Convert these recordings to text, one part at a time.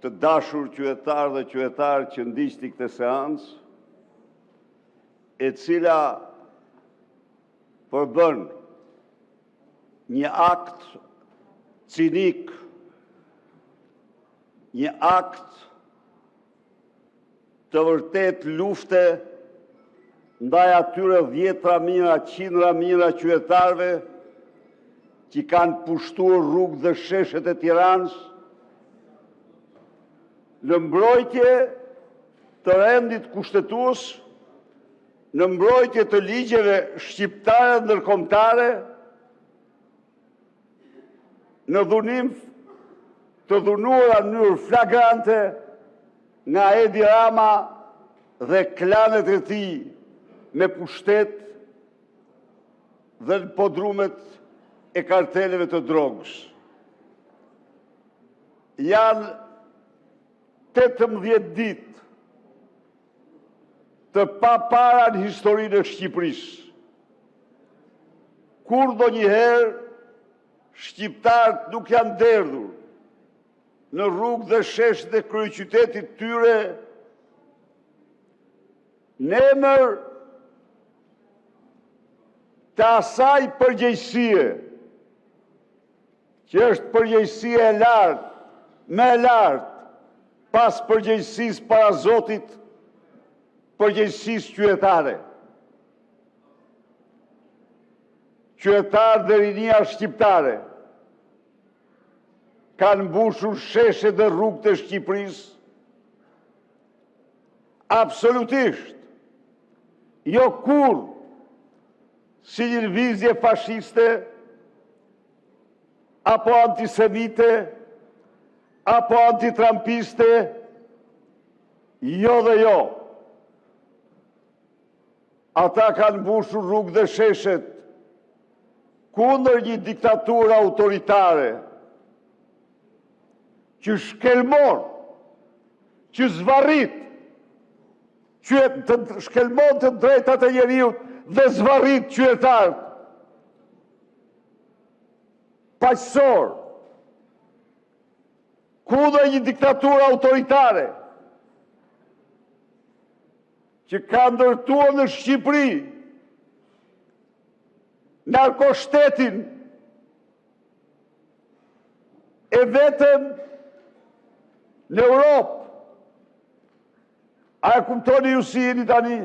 të dashur qytetar dhe qytetar që ndiqni këtë seancë, e cila përbën një akt cinik, një akt të vërtet lufte ndaj atyre 10 mijëra, 100 mijëra qytetarëve që kanë pushtuar rrugë dhe sheshet e Tiranës në mbrojtje të rendit kushtetues, në mbrojtje të ligjeve shqiptare dhe ndërkombëtare, në dhunim të dhunuara në mënyrë flagrante nga Edi Rama dhe klanet e tij me pushtet dhe në podrumet e karteleve të drogës. Janë 18 ditë të papara në historinë e Shqipërisë. Kur ndonjëherë shqiptarët nuk janë derdhur në rrugë dhe sheshet e kryeqytetit tyre në emër të asaj përgjegjësie, që është përgjegjësia e lartë, më e lartë, pas përgjegjësisë para Zotit, përgjegjësisë qytetare. Qytetarë dhe rinia shqiptare kanë mbushur sheshet dhe rrugët e Shqipërisë absolutisht, jo kur si një lëvizje fashiste, apo antisemite, apo antitrampiste, jo dhe jo. Ata kanë mbushur rrugë dhe sheshet kundër një diktaturë autoritare që shkelmon, që zvarrit, që shkelmon të drejtat e njeriut dhe zvarrit qytetarët paqësor, kundër një diktaturë autoritare që ka ndërtuar në Shqipëri narkoshtetin e vetëm në Europë. A e kuptoni ju si jeni tani?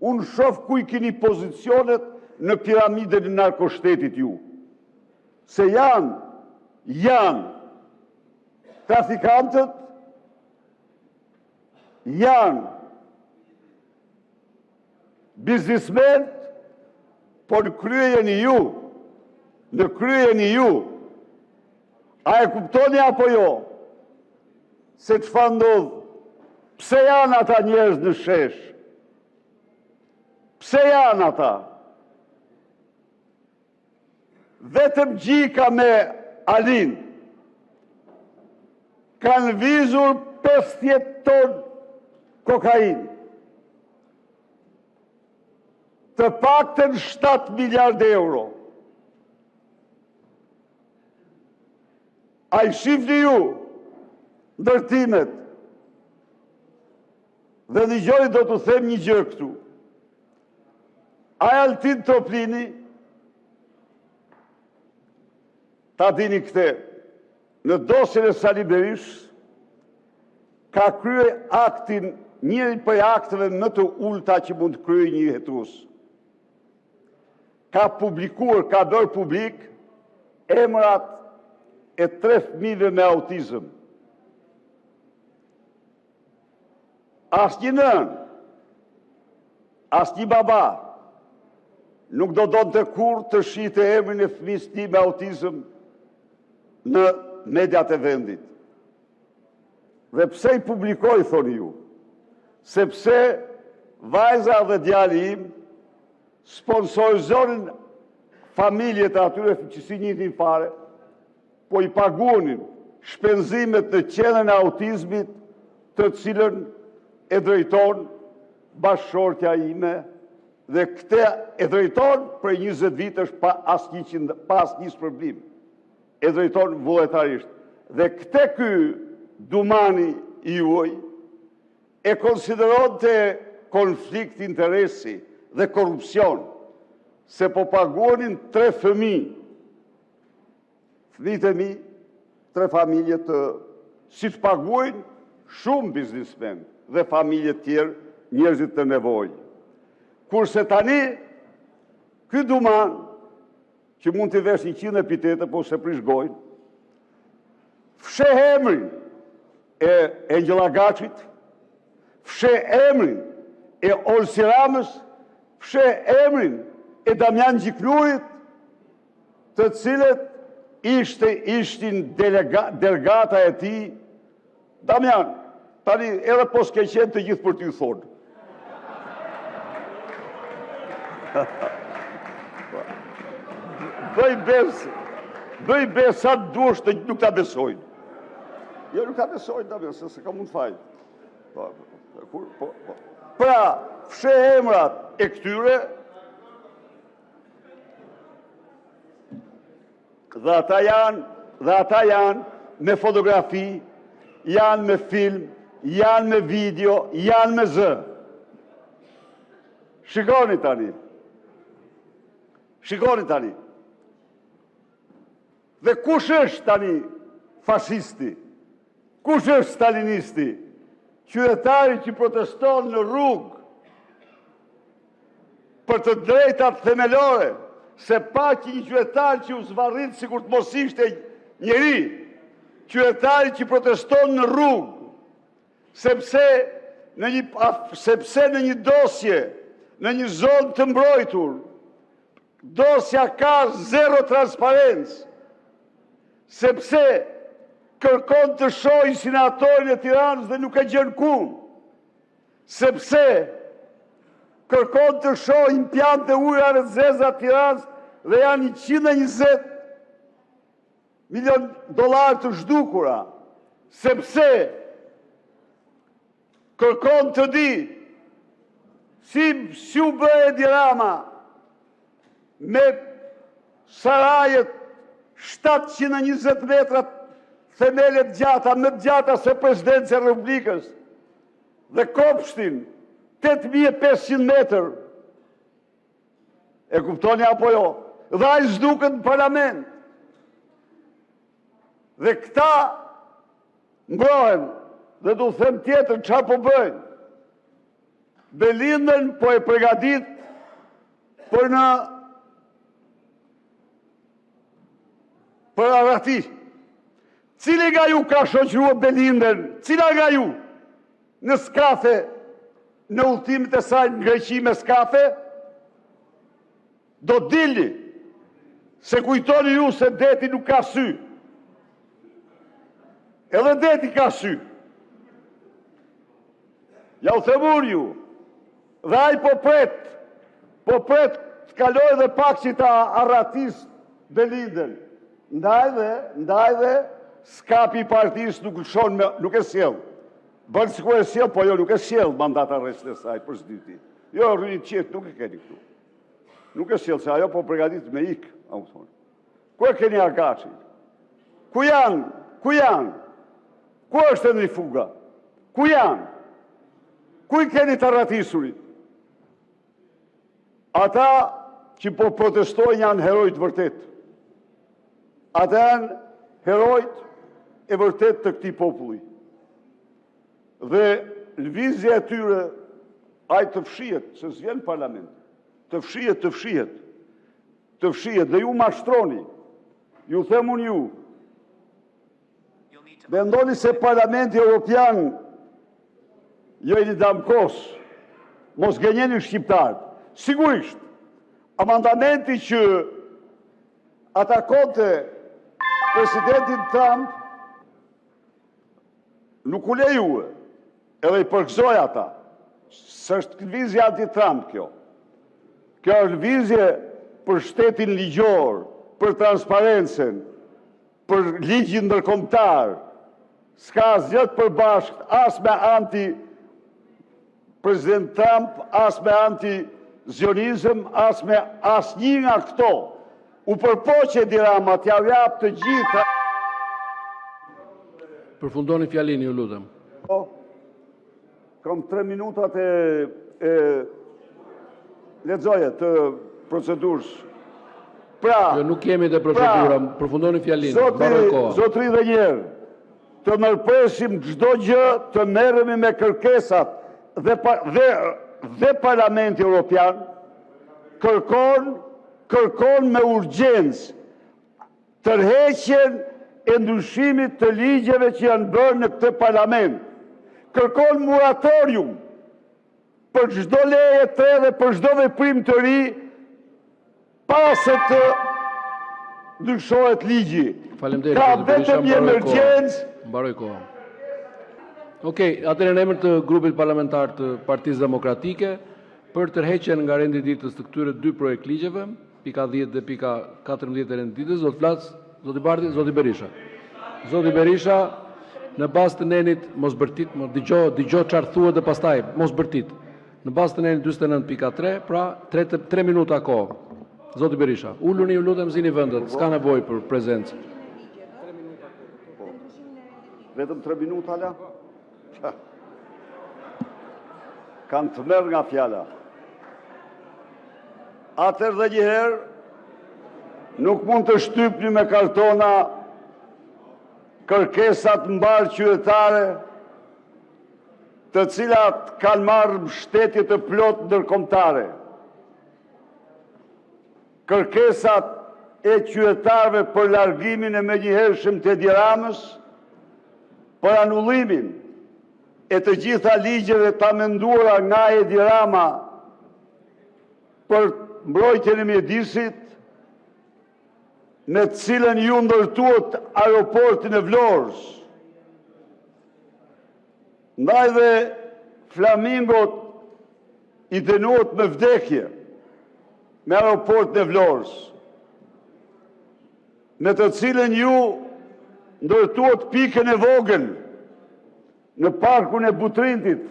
Unë shoh ku i keni pozicionet në piramidën e narkoshtetit ju. Se janë trafikantët, janë biznismen, por në kryen e ju, a e kuptoni apo jo, se çfarë ndodh, pse janë ata njerëz në shesh, pse janë ata, vetëm Gjika me Alin, kanë vizur 50 ton kokainë, të paktën 7 miliard euro. A i shifni ju ndërtimet dhe dëgjoni do të them një gjë këtu. A Altin Toplini, ta dini këte, në dosjen e Sali Berishës, ka kryer aktin, njëri për akteve më të ulta që mund të kryejë një hetues. Ka publikuar, ka bërë publik emrat e 3 fëmijëve me autizëm. Asnjë nën, asnjë baba nuk do donte kur të shihte emrin e fëmijës tij me autizëm në mediat e vendit. Dhe pse i publikoj, thoni ju? Sepse vajza dhe djali im sponsorizonin familjet e atyre që si njëtin fare, po i paguonin shpenzimet në qendrën e autizmit, të cilën e drejton bashkëshortja ime, dhe këte e drejton për 20 vitesh pa asnjë shpërblim. E drejton vullnetarisht. Dhe këte ky dumani i juaj e konsideronte konflikt interesi dhe korupcion, se po paguonin 3 fëmijë. Fëmijët e mi, 3 familje të si të paguajnë shumë biznismen dhe familje tjerë, njerëzit të nevojë. Kurse tani, ky duman, që mund të vesh 100 epitete, po se prishgojnë, fsheh emrin e Engjëlla Gaçit, fsheh emrin e Olsi Ramës, fsheh emrin e Damian Gjiklurit, të cilët ishtin delegata e tij. Damian, tani edhe po s'ke qenë të gjithë për t'ju thonë. Bëj besë sa të duash të nuk ta besojnë. Jo, nuk ta besojnë, Damian, se ka mund fajnë. Pra, fsheh emrat e këtyre, dhe ata janë me fotografi, janë me film, janë me video, janë me zë. Shikoni tani. Dhe kush është tani fashisti? Kush është stalinisti? Qytetari që proteston në rrugë për të drejtat themelore, se pa që një qytetar që u zvarrit sikur të mos ishte njeri, qytetari që proteston në rrugë, sepse në një dosje, në një zonë të mbrojtur, dosja ka zero transparencë, sepse kërkon të shohë sinatorin e Tiranës dhe nuk e gjen kumë, sepse kërkon të shohë impiant e ujrave të zeza të Tiranës dhe janë $120 milion të zhdukura, sepse kërkon të di si u bë Edi Rama me sarajet 720 metrat themelet gjata, më të gjata se presidencia e Republikës, dhe kopshtin 8500 metër. E kuptoni apo jo? Dhe ai zhdukën në parlament. Dhe këta mbrohen, dhe du them tjetër çfarë po bëjnë. Belindën po e përgatit për arati. Cili nga ju ka shoqëruar Belindën? Cila nga ju në skafe, në udhëtimet e saj në Greqi me skafe? Do dilni, se kujtoni ju se deti nuk ka sy. Edhe deti ka sy. Ja u themur ju, dhe ai po pret të kaloj dhe pak që ta arratis Belindën. Ndaj dhe skapi i partisë nuk e sjell. Bën sikur e sjell, po jo nuk e sjell mandat arrest e saj për s'dyti. Jo, rrënit qetë nuk e keni këtu. Nuk e sjell, se ajo po përgatit me ikë, a më thonë. Ku e keni Argaçin? Ku janë? Ku është Endri Fuga? Ku janë? Ku i keni të arratisurit? Ata që po protestojnë janë herojt vërtet. Ata janë herojt e vërtet të këtij populli. Dhe lëvizja e tyre, ai të fshihet, se s'vjen parlament. Të fshihet, dhe ju mashtroni. Ju them unë ju. Mendoni se Parlamenti Evropian jo i damkos, mos gënjeni shqiptarët. Sigurisht, amandamenti që atakonte presidentin Trump nuk u lejue, edhe i përgëzoj ata. S'është lëvizje anti-Trump kjo. Kjo është lëvizje për shtetin ligjor, për transparencen, për ligjin ndërkombëtar. S'ka asgjë të përbashkët as me anti-president Trump, as me anti-zionizëm, as me asnjë nga këto. U përpoqe Edi Rama t'ja jap të gjitha Përfundoni fjalin, ju lutem. Kam 3 minutat lexoje të procedurës. Pra, jo, nuk kemi të procedura, përfundoni fjalin. Mbaroj koha. Zotri dhe njerë, të nërpresim çdo gjë, të merremi me kërkesat dhe Parlamenti Evropian kërkon me urgjencë tërheqjen e ndryshimit të ligjeve që janë bërë në këtë parlament. Kërkon moratorium për çdo leje të re dhe për çdo veprim të ri pas të ndryshohet ligji. Faleminderit. Ka vetëm një emergjencë. Mbaroj koha. Okej, atëherë në emër të grupit parlamentar të Partisë Demokratike për tërheqjen nga rendi i ditës të këtyre 2 projekt ligjeve, pika 10 dhe pika 14 e rendit ditës, do të flas zoti Bardhi, zoti Berisha. Zoti Berisha, në bazë të nenit mos bërtit, dëgjoj çfarë thuhet dhe pastaj mos bërtit. Në bazë të nenit 49.3, pra 3 minuta kohë. Zoti Berisha, uluni, ju lutem, zini vendet, s'ka nevojë për prezencë. Vetëm 3 minuta la? Kanë të merë nga fjala. Atër dhe njëherë, nuk mund të shtypni me kartona kërkesat mbar qytetare të cilat kanë marrë mbështetje të plot ndërkombëtare. Kërkesat e qytetarëve për largimin e menjëhershëm të Edi Ramës, për anullimin e të gjitha ligjeve të amenduara nga Edi Rama për mbrojtjen e mjedisit, me të cilën ju ndërtuat aeroportin e Vlorës. Ndaj dhe flamingot i dënuat me vdekje me aeroportin e Vlorës, me të cilën ju ndërtuat pikën e vogël në parkun e Butrintit,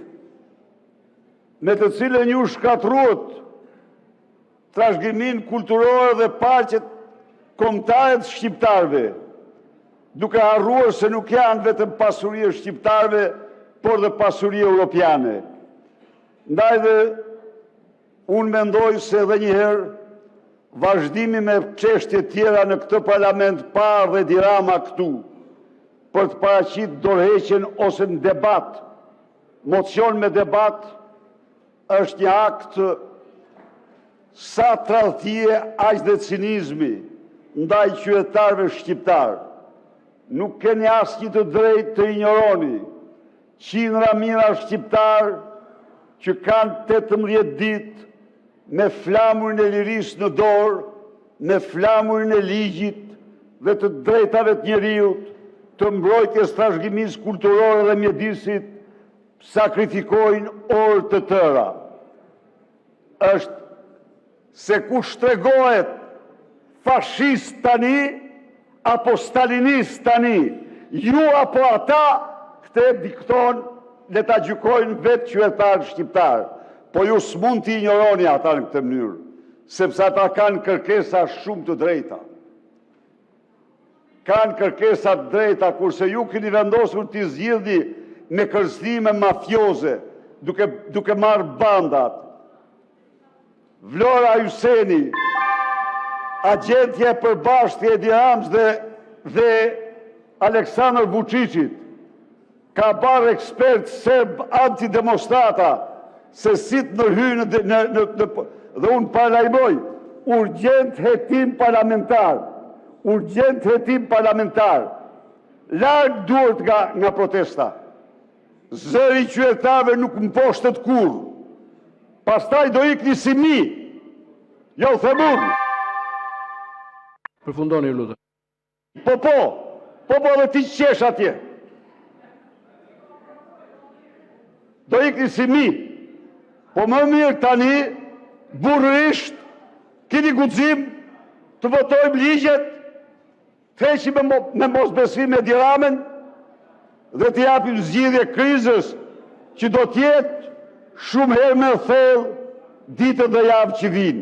me të cilën ju shkatruat trashëgimin kulturor dhe paqet kombëtare të shqiptarëve, duke harruar se nuk janë vetëm pasuri e shqiptarëve, por dhe pasuri europiane. Ndaj dhe unë mendoj se edhe njëherë vazhdimi me çështje tjera në këtë parlament pa dhe Edi Rama këtu, për të paraqit dorëheqjen ose në debat, mocion me debat, është një akt sa tradhtie aq dhe cinizmi ndaj qytetarëve shqiptar. Nuk keni asnjë të drejtë të injoroni qindra mijëra shqiptar që kanë 18 ditë me flamurin e lirisë në dorë, me flamurin e ligjit dhe të drejtave të njeriut, të mbrojtjes trashëgimisë kulturore dhe mjedisit, sakrifikojnë orë të tëra. Është se kush tregohet fashist tani, apo stalinist tani, ju apo ata, këte dikton le ta gjykojnë vetë qytetarë shqiptarë. Po ju s'mund t'i injoroni ata në këtë mënyrë, sepse ata kanë kërkesa shumë të drejta. Kanë kërkesa të drejta, kurse ju keni vendosur t'i zgjidhni me kërcënime mafioze, duke marrë bandat. Vlora Hyseni, agentja e përbashkët e Edi Ramës dhe Aleksandr Vučićit, ka barë ekspert serb antidemonstrata, se si të nërhyjnë dhe unë paralajmoj, urgjent hetim parlamentar, urgjent hetim parlamentar, larg duart nga protesta. Zëri qytetarëve nuk mposhtet kurrë. Pastaj do ikni si mi. Jo, themun. Përfundoni, ju lutem. Po dhe ti qesh atje. Do ikni si mi. Po më mirë tani, burrisht, keni guxim të votojmë ligjet, të heqim me mosbesim me Edi Ramën dhe të japim zgjidhje krizës që do t'jetë shumë herë me thellë ditën dhe javë që vinë.